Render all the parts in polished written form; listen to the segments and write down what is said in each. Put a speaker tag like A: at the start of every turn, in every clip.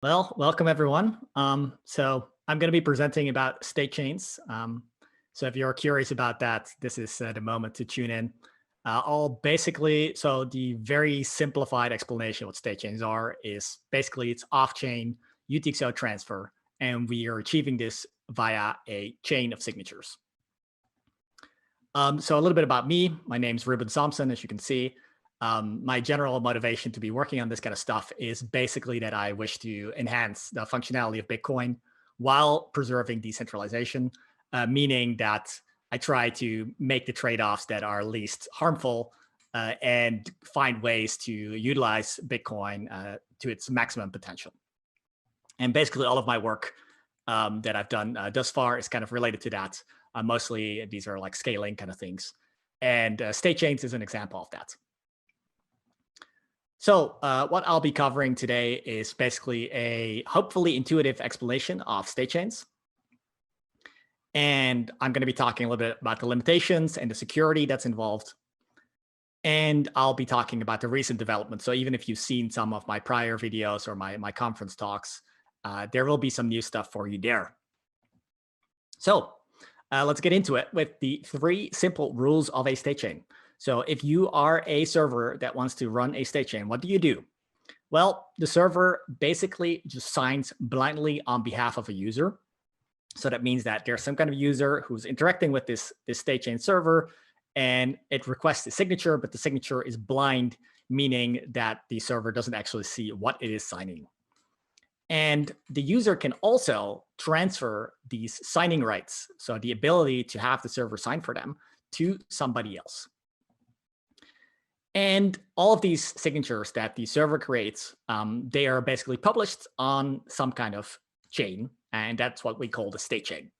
A: Well, welcome everyone. So I'm going to be presenting about state chains. So if you're curious about that, this is the moment to tune in. So the very simplified explanation of what state chains are is basically it's off-chain UTXO transfer, and we are achieving this via a chain of signatures. So a little bit about me. My name's Ruben Somsen, as you can see. My general motivation to be working on this kind of stuff is basically that I wish to enhance the functionality of Bitcoin while preserving decentralization, meaning that I try to make the trade-offs that are least harmful and find ways to utilize Bitcoin to its maximum potential. And basically all of my work that I've done thus far is kind of related to that. Mostly these are like scaling kind of things. And Statechains is an example of that. So what I'll be covering today is basically a hopefully intuitive explanation of state chains. And I'm going to be talking a little bit about the limitations and the security that's involved. And I'll be talking about the recent development. So even if you've seen some of my prior videos or my conference talks, there will be some new stuff for you there. So let's get into it with the 3 simple rules of a state chain. So if you are a server that wants to run a state chain, what do you do? Well, the server basically just signs blindly on behalf of a user. So that means that there's some kind of user who's interacting with this state chain server, and it requests a signature, but the signature is blind, meaning that the server doesn't actually see what it is signing. And the user can also transfer these signing rights, so the ability to have the server sign for them, to somebody else. And all of these signatures that the server creates, they are basically published on some kind of chain, and that's what we call the state chain.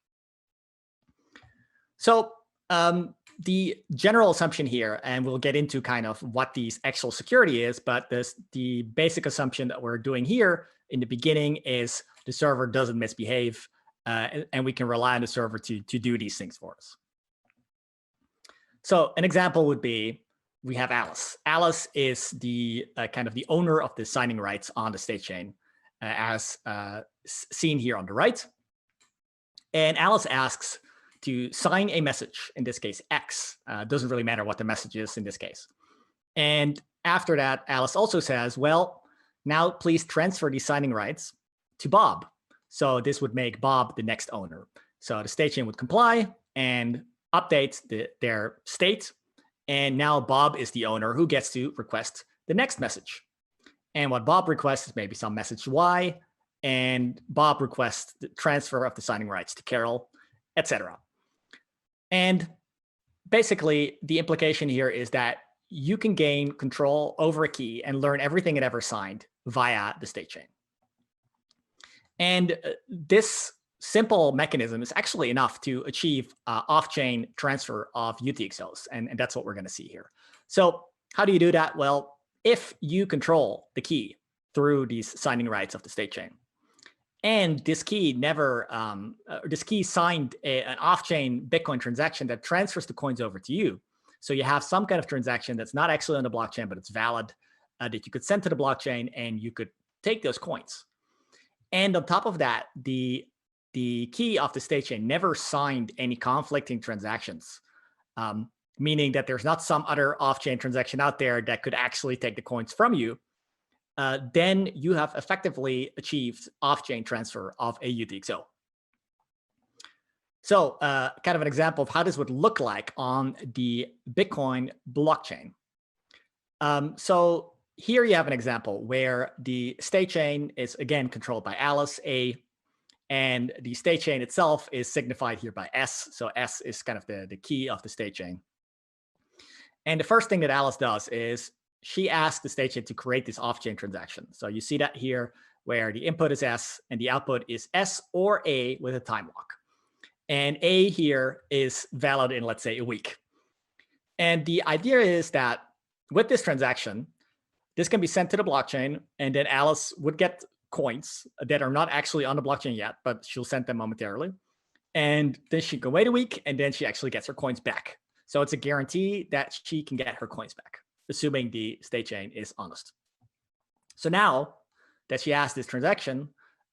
A: So the general assumption here, and we'll get into kind of what these actual security is, but the basic assumption that we're doing here in the beginning is the server doesn't misbehave, and we can rely on the server to do these things for us. So an example would be, we have Alice. Alice is the kind of the owner of the signing rights on the state chain, as seen here on the right. And Alice asks to sign a message, in this case, X. Doesn't really matter what the message is in this case. And after that, Alice also says, well, now please transfer these signing rights to Bob. So this would make Bob the next owner. So the state chain would comply and update their state. And now Bob is the owner who gets to request the next message. And what Bob requests is maybe some message Y, and Bob requests the transfer of the signing rights to Carol, etc. And basically, the implication here is that you can gain control over a key and learn everything it ever signed via the state chain. And this simple mechanism is actually enough to achieve off-chain transfer of UTXOs, and that's what we're going to see here. So how do you do that? Well, if you control the key through these signing rights of the state chain, and this key signed an off-chain Bitcoin transaction that transfers the coins over to you, so you have some kind of transaction that's not actually on the blockchain, but it's valid, that you could send to the blockchain, and you could take those coins. And on top of that, the key of the state chain never signed any conflicting transactions, meaning that there's not some other off-chain transaction out there that could actually take the coins from you. Then you have effectively achieved off-chain transfer of a UTXO. So kind of an example of how this would look like on the Bitcoin blockchain. So here you have an example where the state chain is, again, controlled by Alice, and the state chain itself is signified here by S. So S is kind of the key of the state chain. And the first thing that Alice does is she asks the state chain to create this off-chain transaction. So you see that here where the input is S and the output is S or A with a time lock. And A here is valid in, let's say, a week. And the idea is that with this transaction, this can be sent to the blockchain, and then Alice would get coins that are not actually on the blockchain yet, but she'll send them momentarily. And then she can wait a week, and then she actually gets her coins back. So it's a guarantee that she can get her coins back, assuming the state chain is honest. So now that she has this transaction,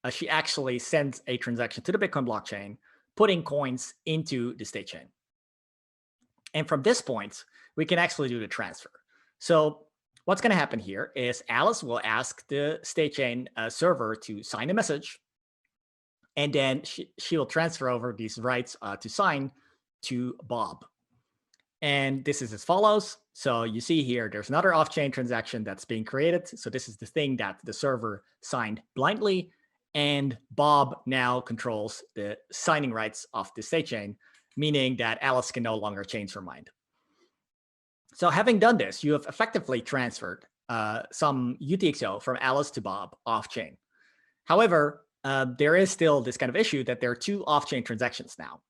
A: she actually sends a transaction to the Bitcoin blockchain, putting coins into the state chain. And from this point, we can actually do the transfer. So what's going to happen here is Alice will ask the Statechain server to sign a message, and then she will transfer over these rights to sign to Bob. And this is as follows. So you see here, there's another off-chain transaction that's being created. So this is the thing that the server signed blindly. And Bob now controls the signing rights of the state chain, meaning that Alice can no longer change her mind. So having done this, you have effectively transferred some UTXO from Alice to Bob off-chain. However, there is still this kind of issue that there are two off-chain transactions now.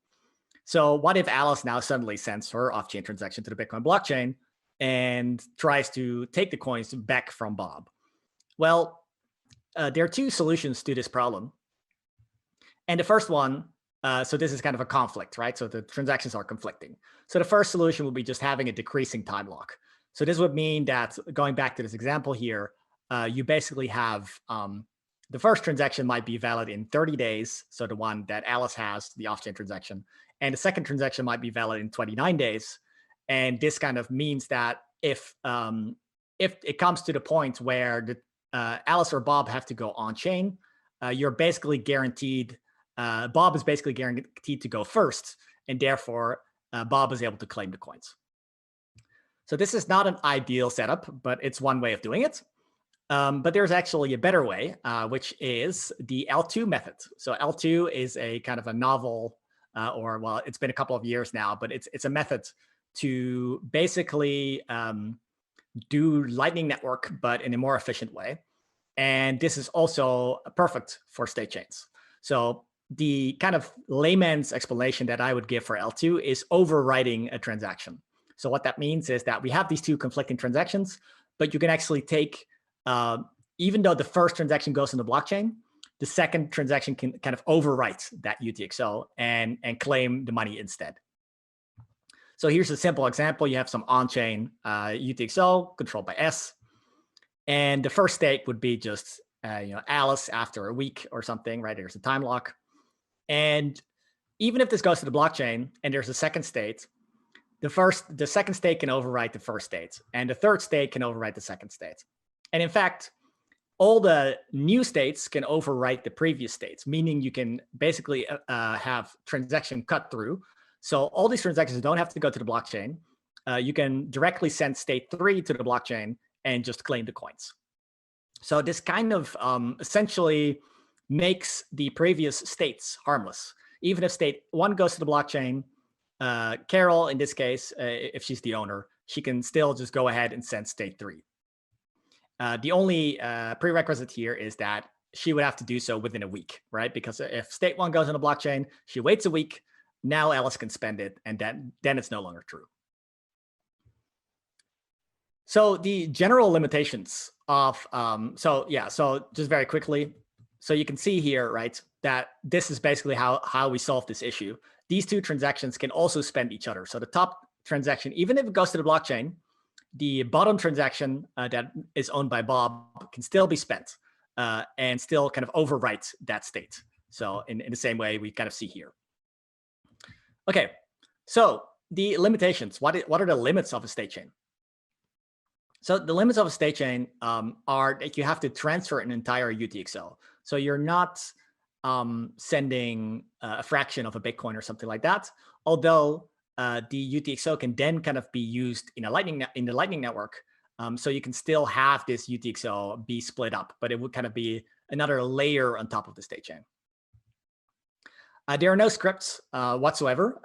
A: So what if Alice now suddenly sends her off-chain transaction to the Bitcoin blockchain and tries to take the coins back from Bob? Well, there are two solutions to this problem. And the first one, so this is kind of a conflict, right? So the transactions are conflicting. So the first solution would be just having a decreasing time lock. So this would mean that, going back to this example here, you basically have the first transaction might be valid in 30 days. So the one that Alice has, the off-chain transaction, and the second transaction might be valid in 29 days. And this kind of means that if it comes to the point where the Alice or Bob have to go on-chain, you're basically guaranteed, Bob is basically guaranteed to go first, and therefore Bob is able to claim the coins. So this is not an ideal setup, but it's one way of doing it. But there's actually a better way, which is the L2 method. So L2 is a kind of a novel, or well, it's been a couple of years now, but it's a method to basically do Lightning Network, but in a more efficient way. And this is also perfect for state chains. So the kind of layman's explanation that I would give for L2 is overwriting a transaction. So what that means is that we have these two conflicting transactions, but you can actually take, even though the first transaction goes in the blockchain, the second transaction can kind of overwrite that UTXO and claim the money instead. So here's a simple example. You have some on-chain UTXO controlled by S. And the first state would be just Alice after a week or something, right? There's a time lock. And even if this goes to the blockchain and there's a second state, the second state can overwrite the first state, and the third state can overwrite the second state. And in fact, all the new states can overwrite the previous states, meaning you can basically have transaction cut through. So all these transactions don't have to go to the blockchain. You can directly send state 3 to the blockchain and just claim the coins. So this kind of essentially makes the previous states harmless. Even if state 1 goes to the blockchain, Carol, in this case, if she's the owner, she can still just go ahead and send state 3. The only prerequisite here is that she would have to do so within a week, right? Because if state 1 goes on the blockchain, she waits a week, now Alice can spend it, and then it's no longer true. So the general limitations of, so just very quickly, so you can see here, right, that this is basically how we solve this issue. These two transactions can also spend each other. So the top transaction, even if it goes to the blockchain, the bottom transaction that is owned by Bob can still be spent and still kind of overwrite that state. So in the same way we kind of see here. Okay, so the limitations, what are the limits of a state chain? So the limits of a state chain are that you have to transfer an entire UTXO. So you're not sending a fraction of a Bitcoin or something like that. Although the UTXO can then kind of be used in the Lightning Network. So you can still have this UTXO be split up, but it would kind of be another layer on top of the state chain. There are no scripts whatsoever.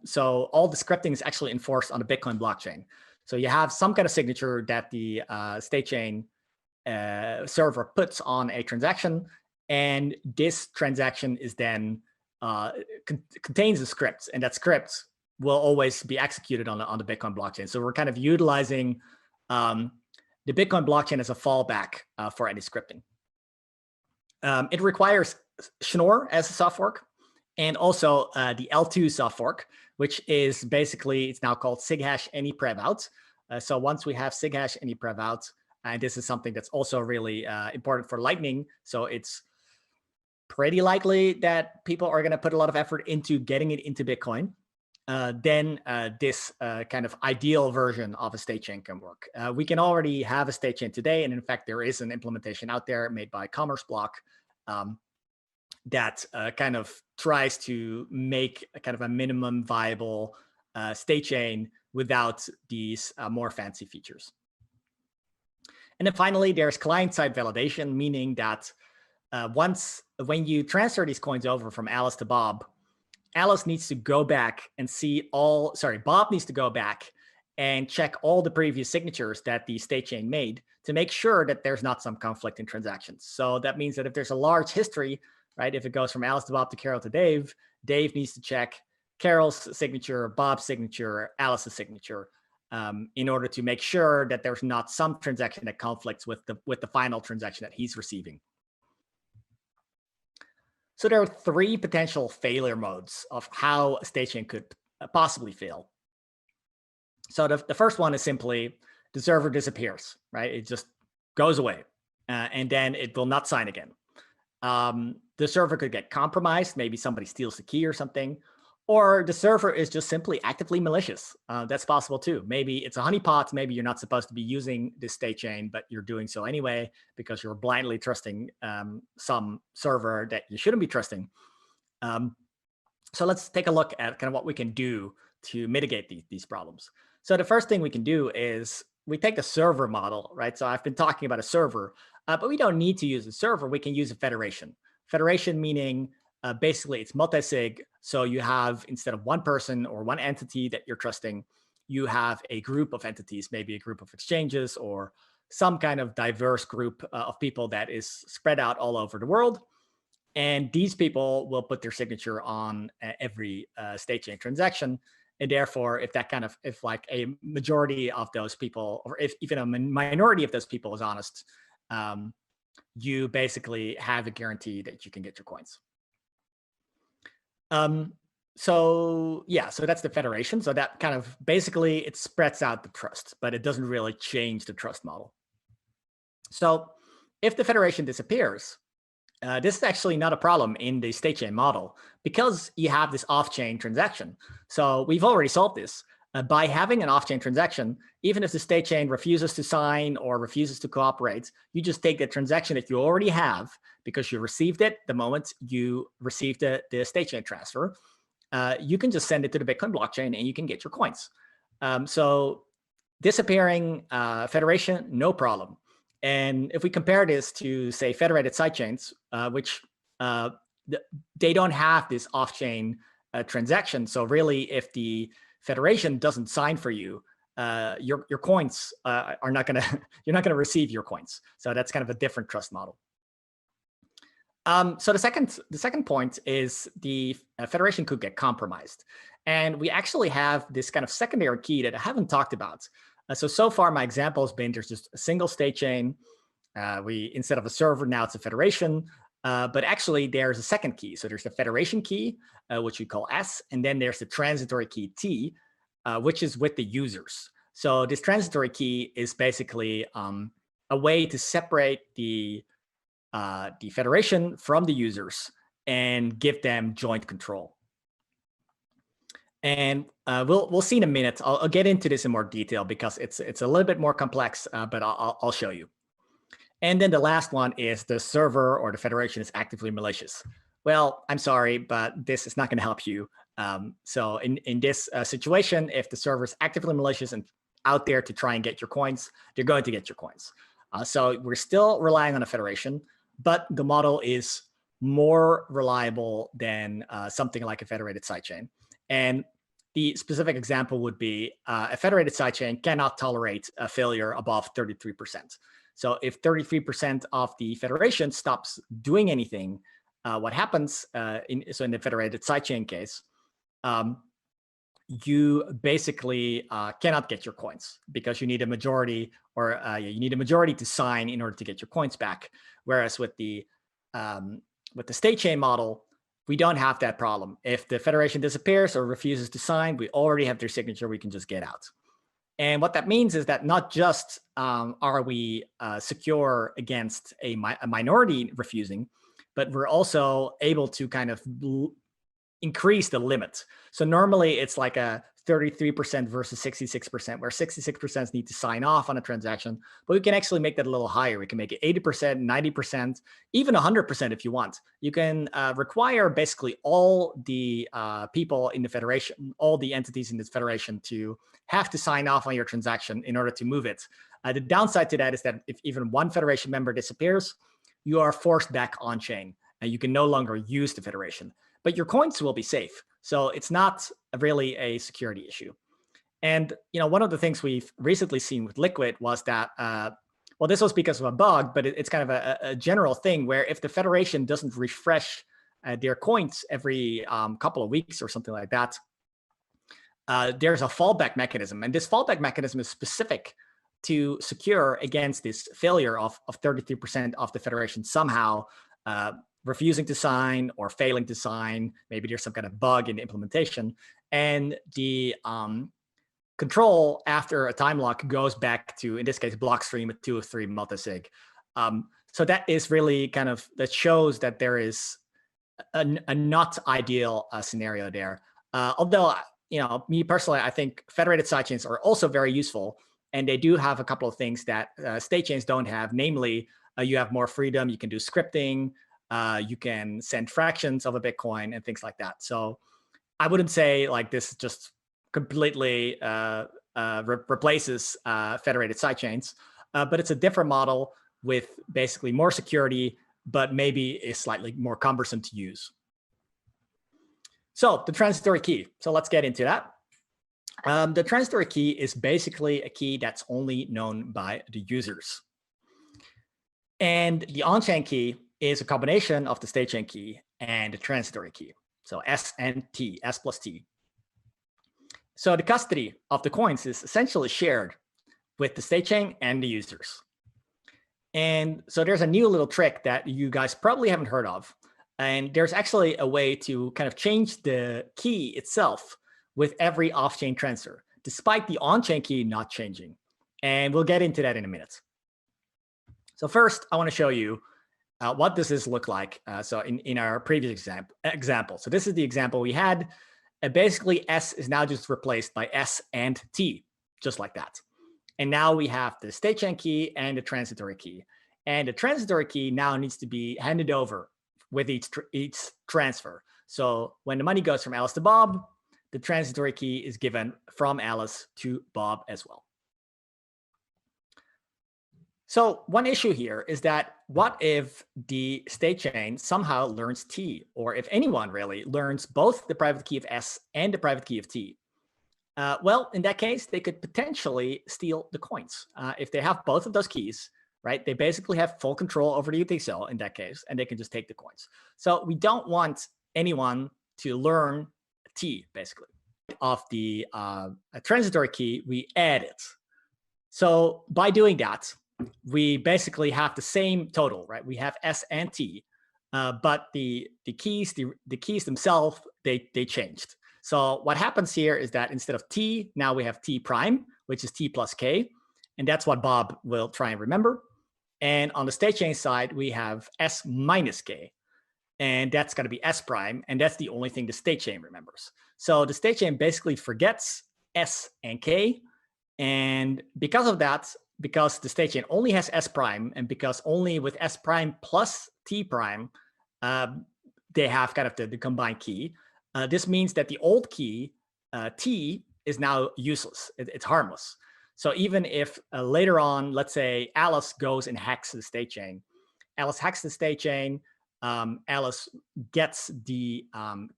A: So all the scripting is actually enforced on the Bitcoin blockchain. So you have some kind of signature that the Statechain server puts on a transaction, and this transaction is then contains a script, and that script will always be executed on the Bitcoin blockchain. So we're kind of utilizing the Bitcoin blockchain as a fallback for any scripting. It requires Schnorr as a soft fork, and also the L2 soft fork, which is basically, it's now called sighash any prev out. So once we have sighash any prev out, And this is something that's also really important for Lightning. So it's pretty likely that people are going to put a lot of effort into getting it into Bitcoin. Then this kind of ideal version of a state chain can work. We can already have a state chain today. And in fact, there is an implementation out there made by Commerce Block that kind of tries to make a kind of a minimum viable state chain without these more fancy features. And then finally, there's client-side validation, meaning that when you transfer these coins over from Alice to Bob, Alice needs to go back and Bob needs to go back and check all the previous signatures that the state chain made to make sure that there's not some conflict in transactions. So that means that if there's a large history, right, if it goes from Alice to Bob to Carol to Dave, Dave needs to check Carol's signature, Bob's signature, Alice's signature, in order to make sure that there's not some transaction that conflicts with the final transaction that he's receiving. So there are three potential failure modes of how a state chain could possibly fail. So the first one is simply the server disappears, right? It just goes away, and then it will not sign again. The server could get compromised. Maybe somebody steals the key or something. Or the server is just simply actively malicious. That's possible too. Maybe it's a honeypot. Maybe you're not supposed to be using this state chain, but you're doing so anyway because you're blindly trusting some server that you shouldn't be trusting. So let's take a look at kind of what we can do to mitigate these problems. So the first thing we can do is we take the server model, right? So I've been talking about a server, but we don't need to use a server. We can use a federation. Federation meaning basically it's multisig. So you have, instead of one person or one entity that you're trusting, you have a group of entities, maybe a group of exchanges or some kind of diverse group of people that is spread out all over the world. And these people will put their signature on every state chain transaction. And therefore, if like a majority of those people, or if even a minority of those people is honest, you basically have a guarantee that you can get your coins. So that's the federation. So that kind of basically it spreads out the trust, but it doesn't really change the trust model. So if the federation disappears, this is actually not a problem in the state chain model because you have this off-chain transaction. So we've already solved this. By having an off-chain transaction, even if the state chain refuses to sign or refuses to cooperate, you just take the transaction that you already have because you received it the moment you received the state chain transfer. You can just send it to the Bitcoin blockchain and you can get your coins. So disappearing federation, no problem. And if we compare this to, say, federated sidechains, which they don't have this off-chain transaction. So really, if the federation doesn't sign for you, your coins are not gonna you're not gonna receive your coins. So that's kind of a different trust model. So the second point is the federation could get compromised, and we actually have this kind of secondary key that I haven't talked about. So far my example has been there's just a single state chain. Instead of a server now it's a federation. But actually, there's a second key. So there's the federation key, which we call S, and then there's the transitory key T, which is with the users. So this transitory key is basically a way to separate the federation from the users and give them joint control. And we'll see in a minute. I'll get into this in more detail because it's a little bit more complex, but I'll show you. And then the last one is the server or the federation is actively malicious. Well, I'm sorry, but this is not going to help you. So in this situation, if the server is actively malicious and out there to try and get your coins, they're going to get your coins. So we're still relying on a federation, but the model is more reliable than something like a federated sidechain. And the specific example would be a federated sidechain cannot tolerate a failure above 33%. So if 33% of the federation stops doing anything, what happens in the federated sidechain case, you basically cannot get your coins because you need a majority, or you need a majority to sign in order to get your coins back. Whereas with the state chain model, we don't have that problem. If the federation disappears or refuses to sign, we already have their signature. We can just get out. And what that means is that not just are we secure against a minority refusing, but we're also able to kind of increase the limit. So normally it's like a 33% versus 66%, where 66% need to sign off on a transaction, but we can actually make that a little higher. We can make it 80%, 90%, even 100% if you want. You can require basically all the people in the federation, all the entities in this federation to have to sign off on your transaction in order to move it. The downside to that is that if even one federation member disappears, you are forced back on chain and you can no longer use the federation, but your coins will be safe. So it's not really a security issue. And one of the things we've recently seen with Liquid was that, well, this was because of a bug, but it's kind of a general thing where if the federation doesn't refresh their coins every couple of weeks or something like that, there's a fallback mechanism. And this fallback mechanism is specific to secure against this failure of 33% of the federation somehow refusing to sign or failing to sign. Maybe there's some kind of bug in the implementation, and the control after a time lock goes back to, in this case, Blockstream with 2 of 3 multisig. So that is really kind of, that shows that there is a not ideal scenario there. Although, me personally, I think federated sidechains are also very useful, and they do have a couple of things that Statechains don't have. Namely, you have more freedom. You can do scripting. You can send fractions of a Bitcoin and things like that. So I wouldn't say like this just completely replaces federated sidechains, but it's a different model with basically more security, but maybe is slightly more cumbersome to use. So the transitory key. So let's get into that. The transitory key is basically a key that's only known by the users. And the on-chain key is a combination of the Statechain key and the transitory key. So S and T, S plus T. So the custody of the coins is essentially shared with the Statechain and the users. And so there's a new little trick that you guys probably haven't heard of. And there's actually a way to kind of change the key itself with every off-chain transfer, despite the on-chain key not changing. And we'll get into that in a minute. So first, I want to show you what does this look like? So in our previous example. So this is the example we had. Basically, S is now just replaced by S and T, just like that. And now we have the Statechain key and the transitory key. And the transitory key now needs to be handed over with each transfer. So when the money goes from Alice to Bob, the transitory key is given from Alice to Bob as well. So one issue here is that what if the Statechain somehow learns T, or if anyone really learns both the private key of S and the private key of T? Well, in that case, they could potentially steal the coins. If they have both of those keys, right, they basically have full control over the utility in that case, and they can just take the coins. So we don't want anyone to learn T, basically. Of the transitory key, we add it. So by doing that, we basically have the same total, right? We have S and T, but the keys themselves, they changed. So what happens here is that instead of T, now we have T prime, which is T plus K. And that's what Bob will try and remember. And on the Statechain side, we have S minus K. And that's going to be S prime. And that's the only thing the Statechain remembers. So the Statechain basically forgets S and K. And because of that, because the Statechain only has S prime, and because only with S prime plus T prime, they have kind of the combined key. This means that the old key, T, is now useless. It's harmless. So even if later on, let's say Alice goes and hacks the Statechain, Alice hacks the Statechain, Alice gets the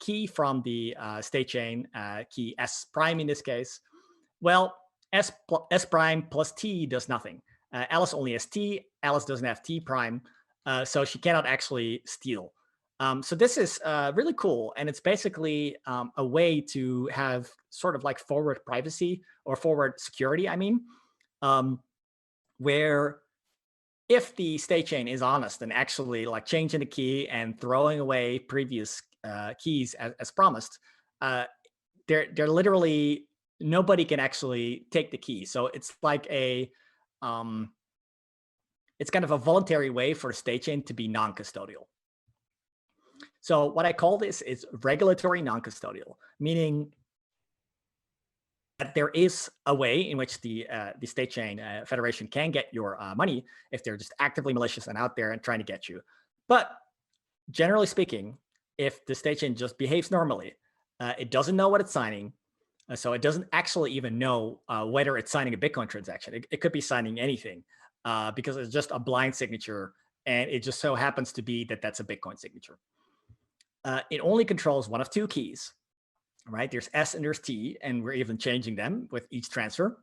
A: key from the Statechain key S prime in this case. Well, S prime plus T does nothing. Alice only has T. Alice doesn't have T prime, so she cannot actually steal. So this is really cool, and it's basically a way to have sort of like forward privacy or forward security, I mean, where if the Statechain is honest and actually like changing the key and throwing away previous keys as promised, they're literally nobody can actually take the key. So it's like it's kind of a voluntary way for a state chain to be non-custodial. So what I call this is regulatory non-custodial, meaning that there is a way in which the state chain federation can get your money if they're just actively malicious and out there and trying to get you. But generally speaking, if the state chain just behaves normally, it doesn't know what it's signing. So it doesn't actually even know whether it's signing a Bitcoin transaction. It could be signing anything because it's just a blind signature. And it just so happens to be that that's a Bitcoin signature. It only controls one of two keys, right? There's S and there's T, and we're even changing them with each transfer.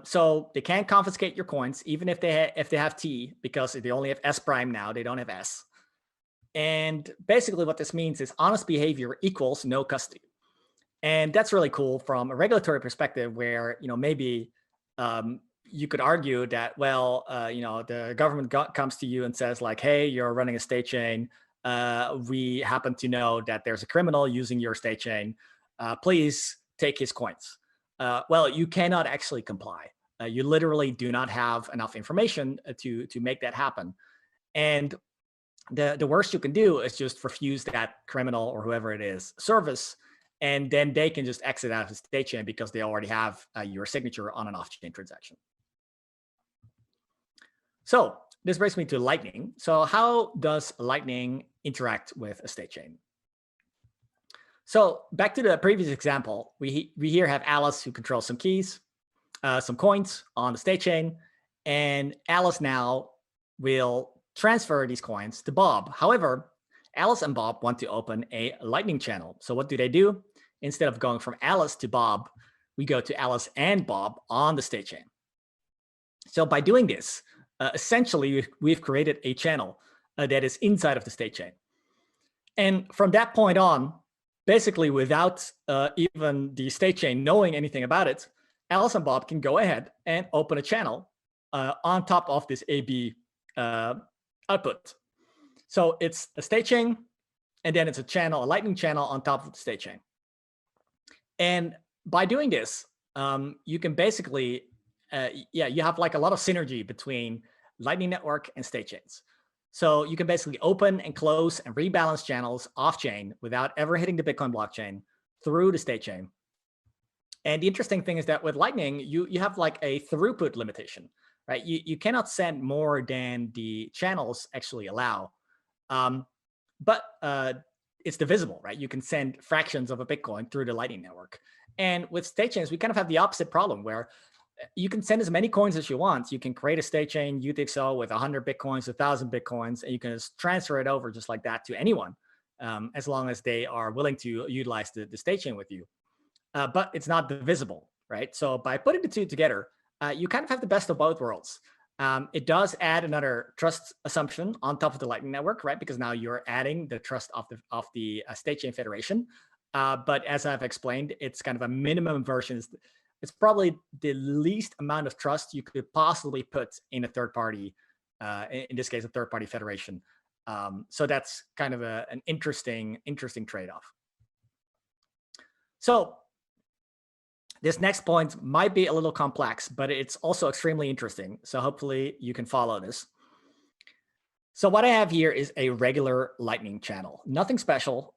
A: So they can't confiscate your coins, even if they have T, because they only have S prime now. They don't have S. And basically what this means is honest behavior equals no custody. And that's really cool from a regulatory perspective where, maybe you could argue that, well, the government comes to you and says like, hey, you're running a state chain. We happen to know that there's a criminal using your state chain. Please take his coins. Well, you cannot actually comply. You literally do not have enough information to make that happen. And the worst you can do is just refuse that criminal or whoever it is service, and then they can just exit out of the state chain because they already have your signature on an off-chain transaction. So this brings me to Lightning. So how does Lightning interact with a state chain? So back to the previous example, we here have Alice who controls some keys, some coins on the state chain, and Alice now will transfer these coins to Bob. However, Alice and Bob want to open a Lightning channel. So what do? Instead of going from Alice to Bob, we go to Alice and Bob on the state chain. So by doing this, essentially, we've created a channel that is inside of the state chain. And from that point on, basically without even the state chain knowing anything about it, Alice and Bob can go ahead and open a channel on top of this AB output. So it's a state chain, and then it's a Lightning channel on top of the state chain. And by doing this, you can basically, you have like a lot of synergy between Lightning Network and state chains. So you can basically open and close and rebalance channels off-chain without ever hitting the Bitcoin blockchain through the state chain. And the interesting thing is that with Lightning, you have like a throughput limitation, right? You cannot send more than the channels actually allow. But it's divisible, right? You can send fractions of a Bitcoin through the Lightning Network. And with state chains, we kind of have the opposite problem where you can send as many coins as you want. You can create a state chain UTXO with 100 Bitcoins, 1,000 Bitcoins, and you can just transfer it over just like that to anyone, as long as they are willing to utilize the state chain with you. But it's not divisible, right? So by putting the two together, you kind of have the best of both worlds. It does add another trust assumption on top of the Lightning Network, right? Because now you're adding the trust of the state chain federation. But as I've explained, it's kind of a minimum version. It's probably the least amount of trust you could possibly put in a third party, in this case, a third party federation. So that's kind of an interesting trade-off. So this next point might be a little complex, but it's also extremely interesting. So hopefully you can follow this. So what I have here is a regular Lightning channel, nothing special,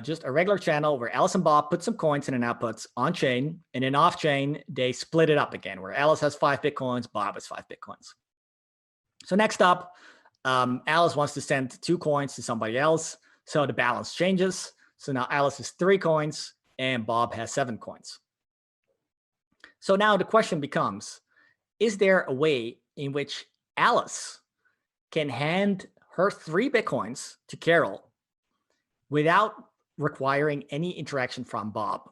A: just a regular channel where Alice and Bob put some coins in and outputs on chain, and then off chain, they split it up again, where Alice has 5 Bitcoins, Bob has 5 Bitcoins. So next up, Alice wants to send 2 coins to somebody else. So the balance changes. So now Alice has 3 coins and Bob has 7 coins. So now the question becomes, is there a way in which Alice can hand her 3 Bitcoins to Carol without requiring any interaction from Bob?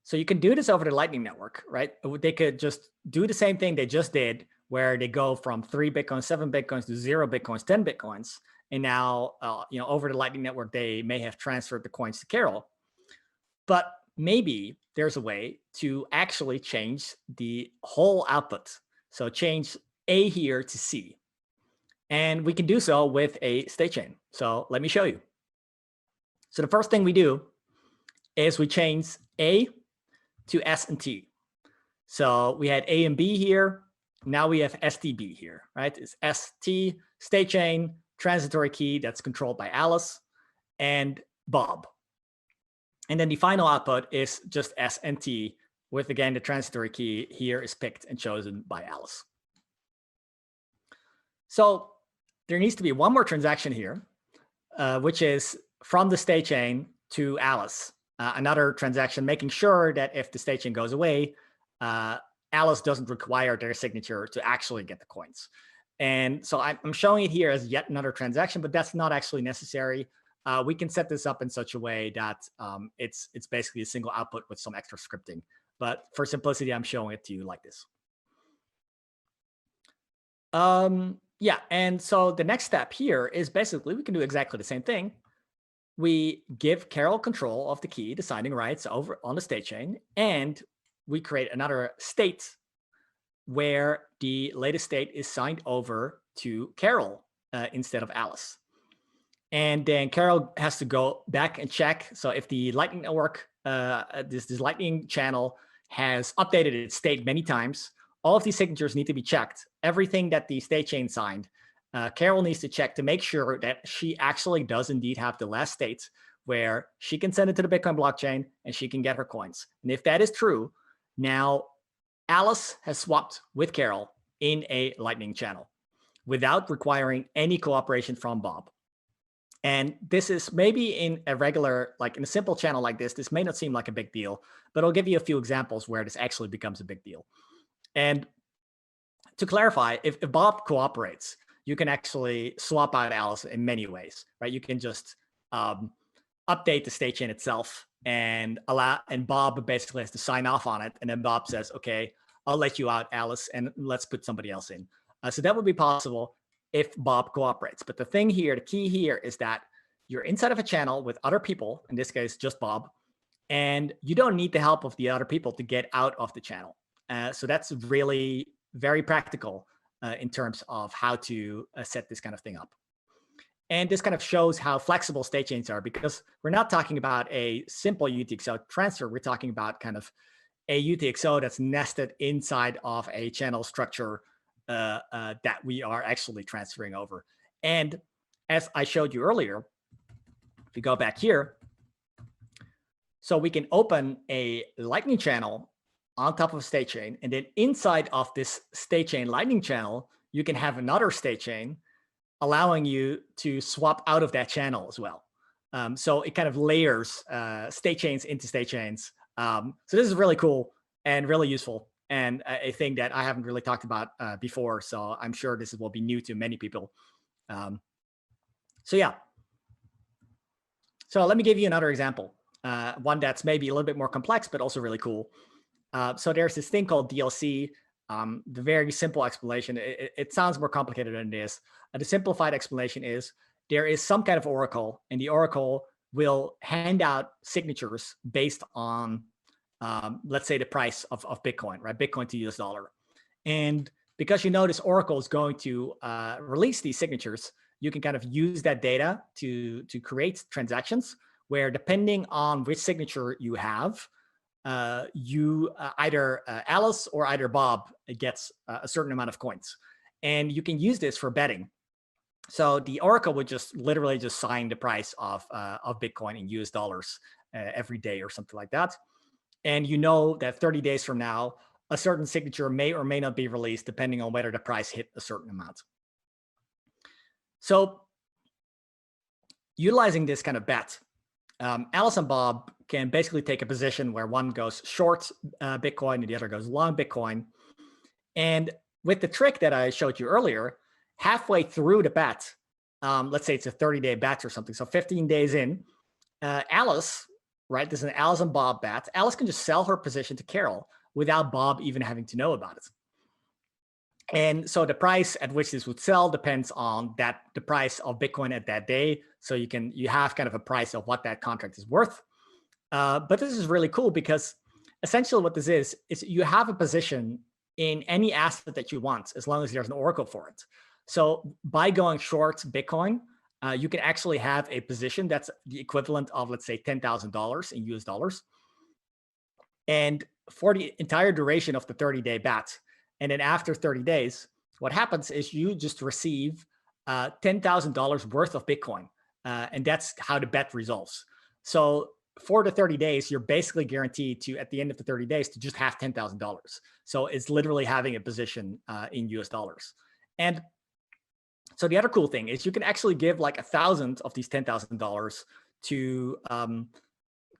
A: So you can do this over the Lightning Network, right? They could just do the same thing they just did, where they go from 3 Bitcoins, 7 Bitcoins to 0 Bitcoins, 10 Bitcoins. And now, over the Lightning Network, they may have transferred the coins to Carol. But maybe there's a way to actually change the whole output. So change A here to C. And we can do so with a state chain. So let me show you. So the first thing we do is we change A to S and T. So we had A and B here. Now we have STB here, right? It's ST, state chain, transitory key that's controlled by Alice, and Bob. And then the final output is just S and T with, again, the transitory key here is picked and chosen by Alice. So there needs to be one more transaction here, which is from the state chain to Alice. Another transaction making sure that if the state chain goes away, Alice doesn't require their signature to actually get the coins. And so I'm showing it here as yet another transaction, but that's not actually necessary. We can set this up in such a way that it's basically a single output with some extra scripting. But for simplicity, I'm showing it to you like this. Yeah, and so the next step here is basically we can do exactly the same thing. We give Carol control of the key, the signing rights over on the state chain, and we create another state where the latest state is signed over to Carol instead of Alice. And then Carol has to go back and check. So if the Lightning Network, this Lightning channel has updated its state many times, all of these signatures need to be checked. Everything that the state chain signed, Carol needs to check to make sure that she actually does indeed have the last state where she can send it to the Bitcoin blockchain and she can get her coins. And if that is true, now Alice has swapped with Carol in a Lightning channel without requiring any cooperation from Bob. And this is maybe in a regular, like in a simple channel like this may not seem like a big deal, but I'll give you a few examples where this actually becomes a big deal. And to clarify, if Bob cooperates, you can actually swap out Alice in many ways, right? You can just update the state chain itself and Bob basically has to sign off on it. And then Bob says, okay, I'll let you out, Alice, and let's put somebody else in. So that would be possible if Bob cooperates. But the thing here, the key here is that you're inside of a channel with other people, in this case, just Bob, and you don't need the help of the other people to get out of the channel. So that's really very practical in terms of how to set this kind of thing up. And this kind of shows how flexible state chains are, because we're not talking about a simple UTXO transfer. We're talking about kind of a UTXO that's nested inside of a channel structure that we are actually transferring over. And as I showed you earlier, if you go back here, so we can open a Lightning channel on top of a state chain, and then inside of this state chain Lightning channel, you can have another state chain, allowing you to swap out of that channel as well. So it kind of layers state chains into state chains. So this is really cool and really useful, and a thing that I haven't really talked about before. So I'm sure this will be new to many people. So yeah. So let me give you another example, one that's maybe a little bit more complex, but also really cool. So there's this thing called DLC. The very simple explanation, it sounds more complicated than it is. The simplified explanation is there is some kind of oracle, and the oracle will hand out signatures based on, let's say, the price of Bitcoin, right? Bitcoin to US dollar. And because you know this oracle is going to release these signatures, you can kind of use that data to create transactions where, depending on which signature you have, either Alice or either Bob gets a certain amount of coins. And you can use this for betting. So the oracle would just literally just sign the price of Bitcoin in US dollars every day or something like that. And you know that 30 days from now, a certain signature may or may not be released depending on whether the price hit a certain amount. So utilizing this kind of bet, Alice and Bob can basically take a position where one goes short Bitcoin and the other goes long Bitcoin. And with the trick that I showed you earlier, halfway through the bet, let's say it's a 30-day bet or something, so 15 days in, Alice, right, this is an Alice and Bob bet, Alice can just sell her position to Carol without Bob even having to know about it. And so the price at which this would sell depends on the price of Bitcoin at that day. So you have kind of a price of what that contract is worth. But this is really cool because essentially what this is you have a position in any asset that you want, as long as there's an oracle for it. So by going short Bitcoin, you can actually have a position that's the equivalent of, let's say, $10,000 in US dollars. And for the entire duration of the 30-day bat, and then after 30 days, what happens is you just receive $10,000 worth of Bitcoin. And that's how the bet resolves. So for the 30 days, you're basically guaranteed to, at the end of the 30 days, to just have $10,000. So it's literally having a position in US dollars. And so the other cool thing is you can actually give like 1,000 of these $10,000 to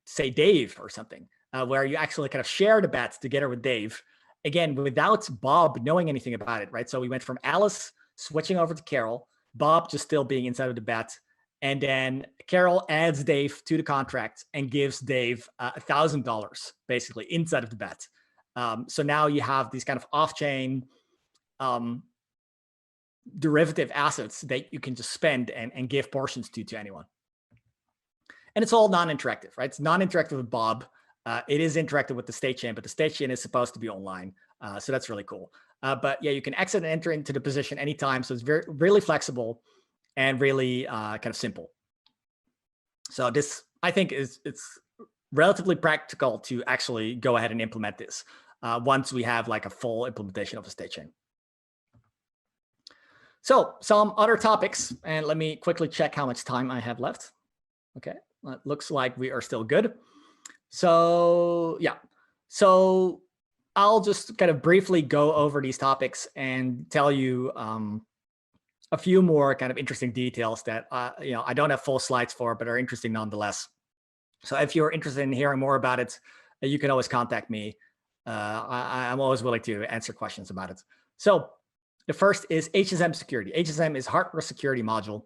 A: say Dave or something, where you actually kind of share the bet together with Dave, again, without Bob knowing anything about it, right? So we went from Alice switching over to Carol, Bob just still being inside of the bet. And then Carol adds Dave to the contract and gives Dave $1,000 basically inside of the bet. So now you have these kind of off-chain derivative assets that you can just spend and give portions to anyone. And it's all non-interactive, right? It's non-interactive with Bob. It is interactive with the state chain, but the state chain is supposed to be online. So that's really cool. But yeah, you can exit and enter into the position anytime. So it's really flexible and really kind of simple. So this, I think, it's relatively practical to actually go ahead and implement this once we have like a full implementation of a state chain. So some other topics, and let me quickly check how much time I have left. Okay, well, it looks like we are still good. So yeah, so I'll just kind of briefly go over these topics and tell you a few more kind of interesting details that I don't have full slides for, but are interesting nonetheless. So if you're interested in hearing more about it, you can always contact me. I'm always willing to answer questions about it. So the first is HSM Security. HSM is hardware security module.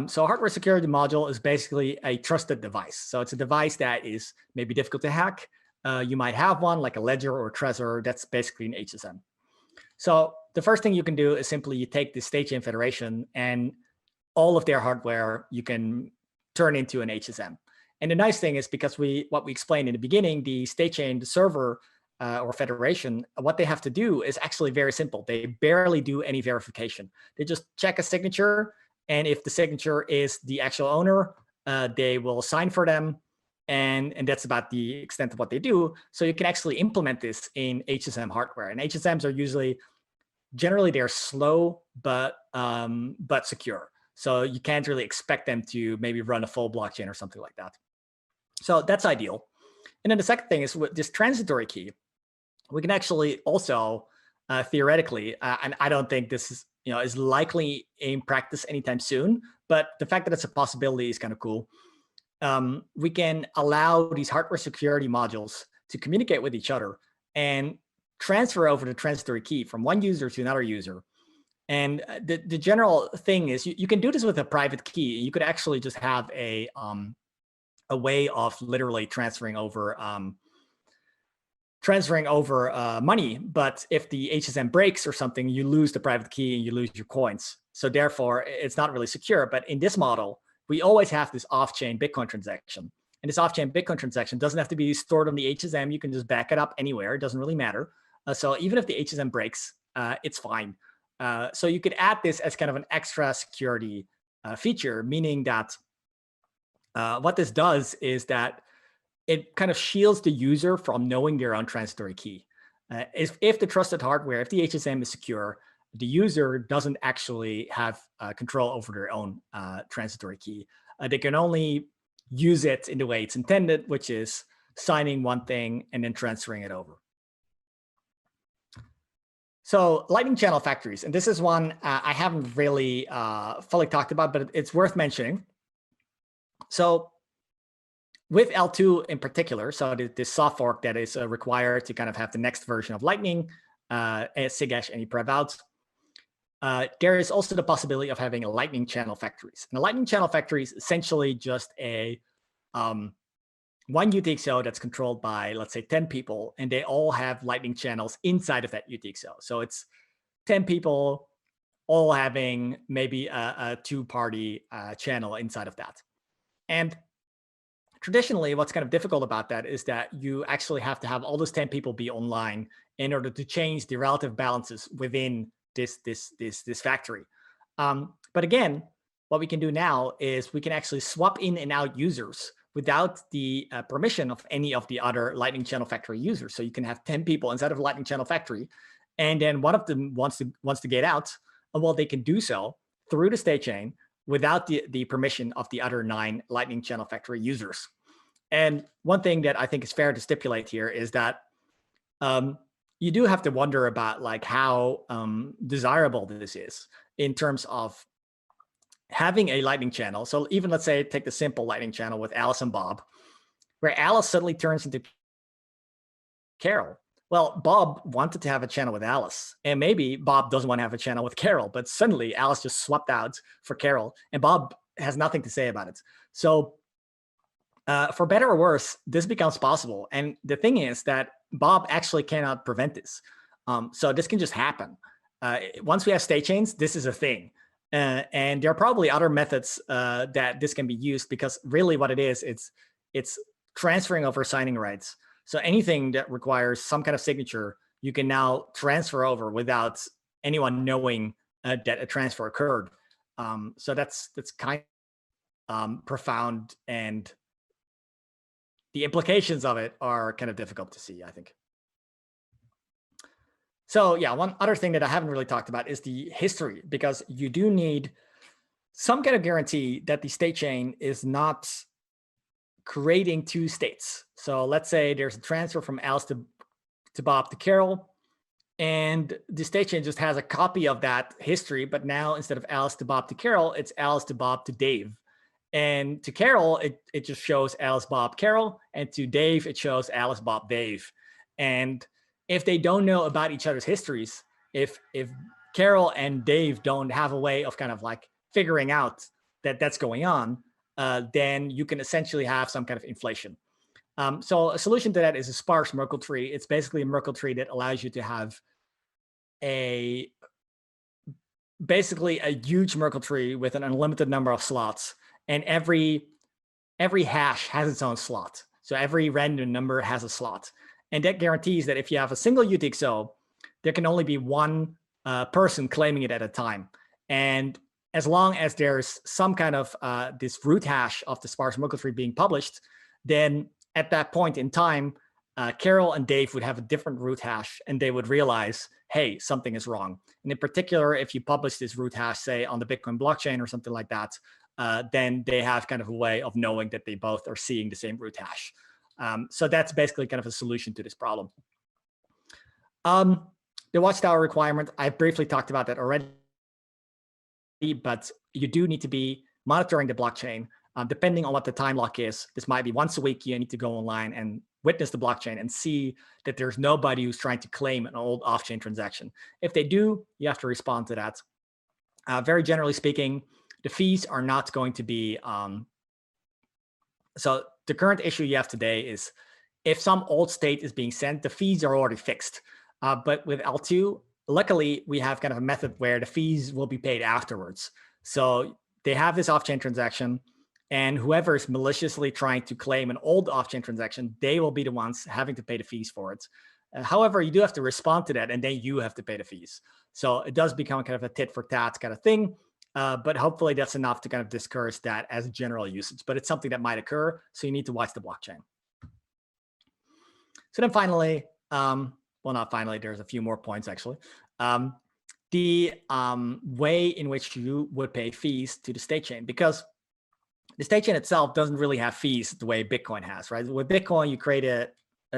A: So a hardware security module is basically a trusted device. So it's a device that is maybe difficult to hack. You might have one like a ledger or a Trezor. That's basically an HSM. So the first thing you can do is simply you take the Statechain Federation and all of their hardware you can turn into an HSM. And the nice thing is, because what we explained in the beginning, the Statechain, the server or federation, what they have to do is actually very simple. They barely do any verification. They just check a signature. And if the signature is the actual owner, they will sign for them. And that's about the extent of what they do. So you can actually implement this in HSM hardware. And HSMs are generally they're slow, but secure. So you can't really expect them to maybe run a full blockchain or something like that. So that's ideal. And then the second thing is with this transitory key, we can actually also theoretically, and I don't think this is likely in practice anytime soon, but the fact that it's a possibility is kind of cool. We can allow these hardware security modules to communicate with each other and transfer over the transitory key from one user to another user. And the general thing is you can do this with a private key. You could actually just have a way of literally transferring over money. But if the HSM breaks or something, you lose the private key and you lose your coins. So therefore, it's not really secure. But in this model, we always have this off-chain Bitcoin transaction. And this off-chain Bitcoin transaction doesn't have to be stored on the HSM. You can just back it up anywhere. It doesn't really matter. So even if the HSM breaks, it's fine. So you could add this as kind of an extra security feature, meaning that what this does is that it kind of shields the user from knowing their own transitory key. If the trusted hardware, if the HSM is secure, the user doesn't actually have control over their own transitory key. They can only use it in the way it's intended, which is signing one thing and then transferring it over. So Lightning Channel factories, and this is one I haven't really fully talked about, but it's worth mentioning. So with L2 in particular, so this soft fork that is required to kind of have the next version of Lightning, SIG-hash any prev out, there is also the possibility of having a Lightning Channel factories. And a Lightning Channel factory is essentially just a one UTXO that's controlled by, let's say, 10 people, and they all have Lightning channels inside of that UTXO. So it's 10 people all having maybe a two-party channel inside of that. And traditionally, what's kind of difficult about that is that you actually have to have all those 10 people be online in order to change the relative balances within this factory. But again, what we can do now is we can actually swap in and out users without the permission of any of the other Lightning Channel Factory users. So you can have 10 people inside of Lightning Channel Factory, and then one of them wants to get out. Well, they can do so through the state chain without the permission of the other 9 Lightning Channel Factory users. And one thing that I think is fair to stipulate here is that you do have to wonder about like how desirable this is in terms of having a Lightning channel. So even let's say take the simple Lightning channel with Alice and Bob, where Alice suddenly turns into Carol. Well, Bob wanted to have a channel with Alice, and maybe Bob doesn't want to have a channel with Carol, but suddenly Alice just swapped out for Carol, and Bob has nothing to say about it. So for better or worse, this becomes possible. And the thing is that Bob actually cannot prevent this. So this can just happen. Once we have state chains, this is a thing. And there are probably other methods that this can be used, because really what it is, it's transferring over signing rights. So anything that requires some kind of signature, you can now transfer over without anyone knowing that a transfer occurred. So that's kind of profound, and the implications of it are kind of difficult to see, I think. So yeah, one other thing that I haven't really talked about is the history, because you do need some kind of guarantee that the state chain is not creating 2 states. So let's say there's a transfer from Alice to Bob to Carol, and the state chain just has a copy of that history, but now instead of Alice to Bob to Carol, it's Alice to Bob to Dave. And to Carol, it just shows Alice, Bob, Carol, and to Dave, it shows Alice, Bob, Dave. And if they don't know about each other's histories, if Carol and Dave don't have a way of kind of like figuring out that that's going on, then you can essentially have some kind of inflation. So a solution to that is a sparse Merkle tree. It's basically a Merkle tree that allows you to have basically a huge Merkle tree with an unlimited number of slots, and every hash has its own slot. So every random number has a slot. And that guarantees that if you have a single UTXO, there can only be one person claiming it at a time. And as long as there's some kind of this root hash of the sparse Merkle tree being published, then at that point in time, Carol and Dave would have a different root hash, and they would realize, hey, something is wrong. And in particular, if you publish this root hash, say on the Bitcoin blockchain or something like that, then they have kind of a way of knowing that they both are seeing the same root hash. So that's basically kind of a solution to this problem. The watchtower requirement, I briefly talked about that already, but you do need to be monitoring the blockchain. Depending on what the time lock is, this might be once a week. You need to go online and witness the blockchain and see that there's nobody who's trying to claim an old off-chain transaction. If they do, you have to respond to that. Very generally speaking, the fees are not going to be, so the current issue you have today is if some old state is being sent, the fees are already fixed. But with L2, luckily, we have kind of a method where the fees will be paid afterwards. So they have this off-chain transaction, and whoever is maliciously trying to claim an old off-chain transaction, they will be the ones having to pay the fees for it. However, you do have to respond to that, and then you have to pay the fees. So it does become kind of a tit for tat kind of thing. But hopefully that's enough to kind of discourage that as general usage. But it's something that might occur, so you need to watch the blockchain. So then finally, well, not finally, there's a few more points actually. The way in which you would pay fees to the state chain, because the state chain itself doesn't really have fees the way Bitcoin has, right? With Bitcoin, you create a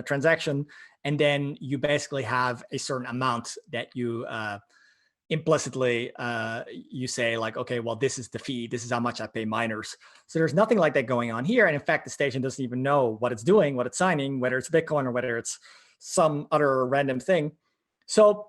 A: transaction, and then you basically have a certain amount that you implicitly you say like, okay, well, this is the fee. This is how much I pay miners. So there's nothing like that going on here. And in fact, the state chain doesn't even know what it's doing, what it's signing, whether it's Bitcoin or whether it's some other random thing. So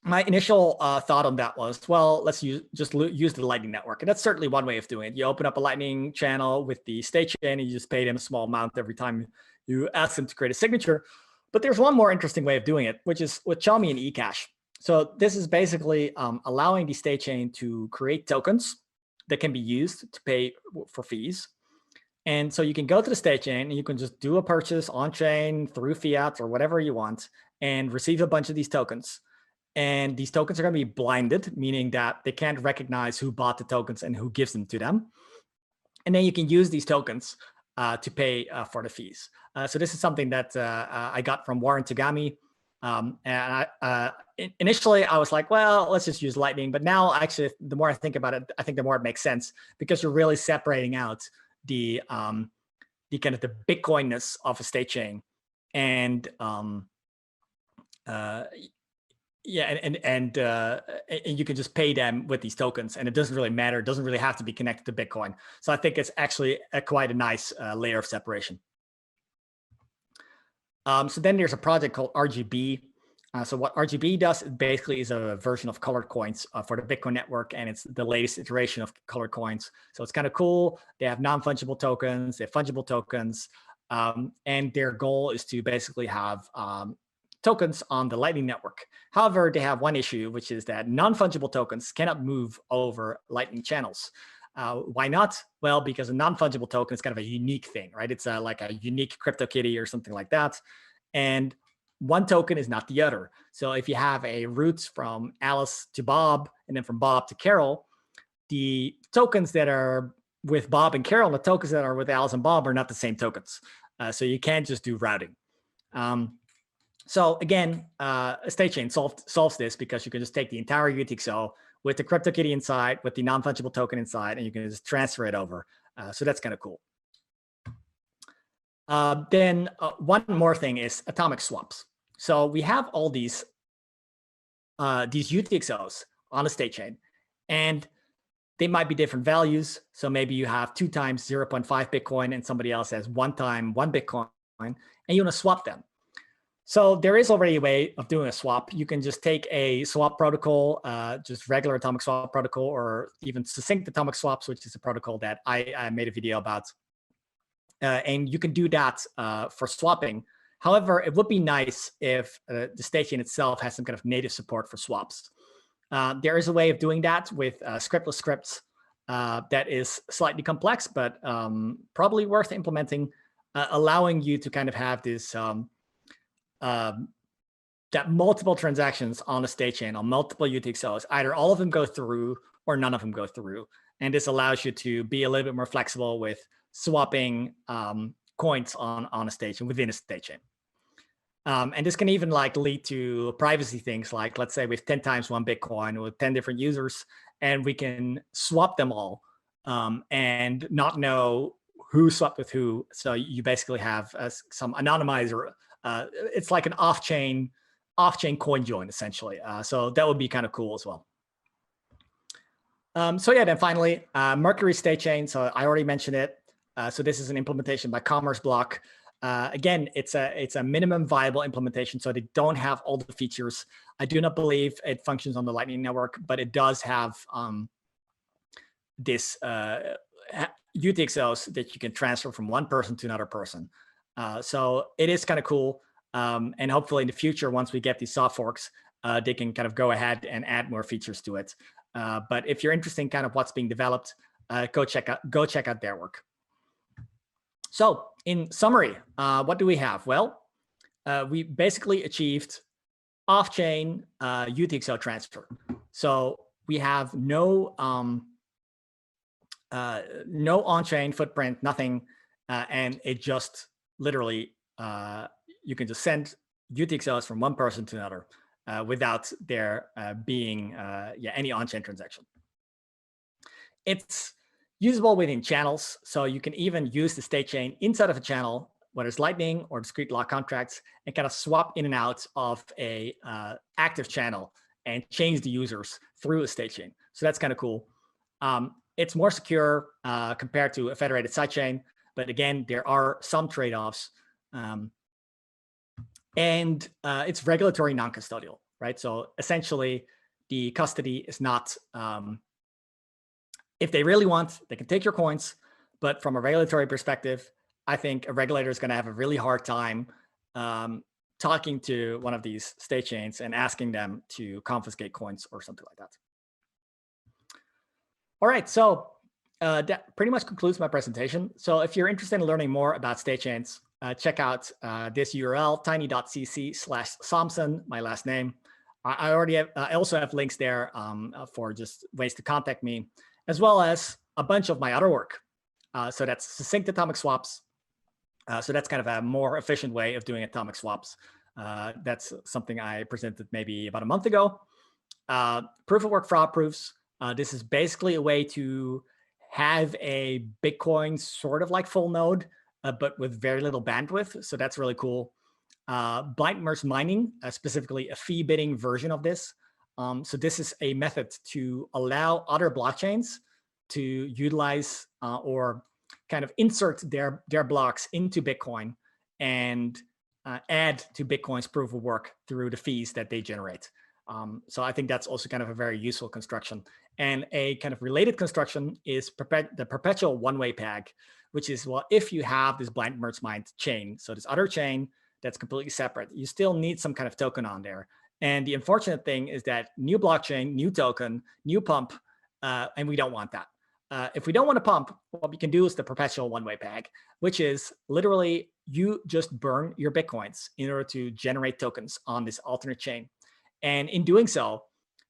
A: my initial thought on that was, well, let's just use the Lightning Network. And that's certainly one way of doing it. You open up a Lightning channel with the state chain, and you just pay them a small amount every time you ask them to create a signature. But there's one more interesting way of doing it, which is with Xiaomi and eCash. So this is basically allowing the state chain to create tokens that can be used to pay for fees. And so you can go to the state chain and you can just do a purchase on chain through fiat or whatever you want and receive a bunch of these tokens. And these tokens are going to be blinded, meaning that they can't recognize who bought the tokens and who gives them to them. And then you can use these tokens to pay for the fees. So this is something that I got from Warren Tagami. Initially I was like, well, let's just use Lightning. But now actually, the more I think about it, I think the more it makes sense, because you're really separating out the kind of the Bitcoinness of a state chain, and and you can just pay them with these tokens, and it doesn't really matter. It doesn't really have to be connected to Bitcoin. So I think it's actually quite a nice layer of separation. So then there's a project called RGB. So what RGB does basically is a version of colored coins for the Bitcoin network, and it's the latest iteration of colored coins. So it's kind of cool. They have non-fungible tokens, they have fungible tokens, and their goal is to basically have tokens on the Lightning Network. However, they have one issue, which is that non-fungible tokens cannot move over Lightning channels. Why not? Well, because a non-fungible token is kind of a unique thing, right? It's like a unique CryptoKitty or something like that. And one token is not the other. So if you have a route from Alice to Bob, and then from Bob to Carol, the tokens that are with Bob and Carol and the tokens that are with Alice and Bob are not the same tokens. So you can't just do routing. So again, Statechain solves this, because you can just take the entire UTXO with the CryptoKitty inside, with the non-fungible token inside, and you can just transfer it over. So that's kind of cool. Then one more thing is atomic swaps. So we have all these UTXOs on a state chain, and they might be different values. So maybe you have 2 times 0.5 Bitcoin and somebody else has 1 time 1 Bitcoin, and you want to swap them. So there is already a way of doing a swap. You can just take a swap protocol, just regular atomic swap protocol, or even succinct atomic swaps, which is a protocol that I made a video about. And you can do that for swapping. However, it would be nice if the Statechain itself has some kind of native support for swaps. There is a way of doing that with scriptless scripts that is slightly complex, but probably worth implementing, allowing you to kind of have this that multiple transactions on a state chain, on multiple UTXOs, either all of them go through or none of them go through. And this allows you to be a little bit more flexible with swapping coins on a state chain, within a state chain. And this can even like lead to privacy things, like let's say we have 10 times 1 Bitcoin with 10 different users, and we can swap them all and not know who swapped with who. So you basically have some anonymizer. It's like an off-chain coin join, essentially. So that would be kind of cool as well. So yeah, then finally, Mercury state chain. So I already mentioned it. So this is an implementation by Commerce Block. Again, it's a minimum viable implementation, so they don't have all the features. I do not believe it functions on the Lightning Network, but it does have this UTXOs that you can transfer from one person to another person. So it is kind of cool. And hopefully in the future, once we get these soft forks, they can kind of go ahead and add more features to it. But if you're interested in kind of what's being developed, go check out their work. So in summary, what do we have? Well, we basically achieved off-chain UTXO transfer. So we have no on-chain footprint, nothing, and it just literally you can just send UTXOs from one person to another without there being any on-chain transaction. It's usable within channels, so you can even use the state chain inside of a channel, whether it's Lightning or discrete lock contracts, and kind of swap in and out of a active channel and change the users through a state chain. So that's kind of cool. It's more secure compared to a federated sidechain, but again, there are some trade-offs. And it's regulatory non-custodial, right? So essentially, the custody is not, if they really want, they can take your coins, but from a regulatory perspective, I think a regulator is going to have a really hard time talking to one of these state chains and asking them to confiscate coins or something like that. All right, so that pretty much concludes my presentation. So if you're interested in learning more about state chains, check out this URL, tiny.cc/Somsen, my last name. I also have links there for just ways to contact me, as well as a bunch of my other work. So that's succinct atomic swaps. So that's kind of a more efficient way of doing atomic swaps. That's something I presented maybe about a month ago. Proof of work fraud proofs. This is basically a way to have a Bitcoin sort of like full node, but with very little bandwidth. So that's really cool. Blind merge mining, specifically a fee bidding version of this. So this is a method to allow other blockchains to utilize or kind of insert their blocks into Bitcoin and add to Bitcoin's proof of work through the fees that they generate. So I think that's also kind of a very useful construction. And a kind of related construction is the perpetual one-way peg, which is, well, if you have this blind merge mined chain, so this other chain that's completely separate, you still need some kind of token on there. And the unfortunate thing is that new blockchain, new token, new pump, and we don't want that. If we don't want to pump, what we can do is the perpetual one-way peg, which is literally you just burn your Bitcoins in order to generate tokens on this alternate chain. And in doing so,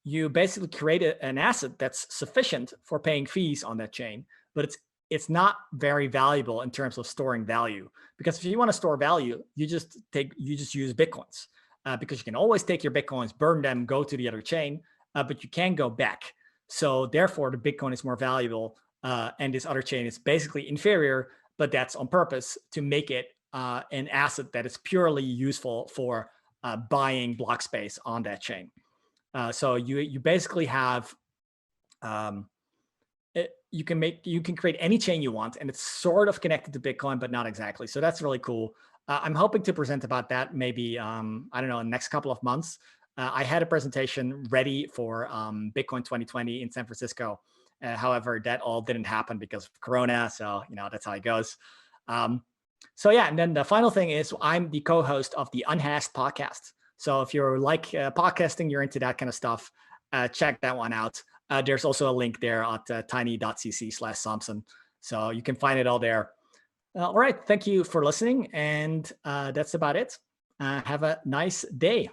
A: you basically create an asset that's sufficient for paying fees on that chain, but it's not very valuable in terms of storing value. Because if you want to store value, you just use Bitcoins, because you can always take your Bitcoins, burn them, go to the other chain, but you can't go back. So therefore, the Bitcoin is more valuable, and this other chain is basically inferior, but that's on purpose to make it an asset that is purely useful for buying block space on that chain. So you basically have you can create any chain you want, and it's sort of connected to Bitcoin, but not exactly. So that's really cool. I'm hoping to present about that maybe I don't know, in the next couple of months. I had a presentation ready for Bitcoin 2020 in San Francisco. However, that all didn't happen because of Corona. So, that's how it goes. So yeah, and then the final thing is I'm the co-host of the Unhashed podcast. So if you're like podcasting, you're into that kind of stuff, check that one out. There's also a link there at tiny.cc/Somsen. So you can find it all there. All right. Thank you for listening. And that's about it. Have a nice day.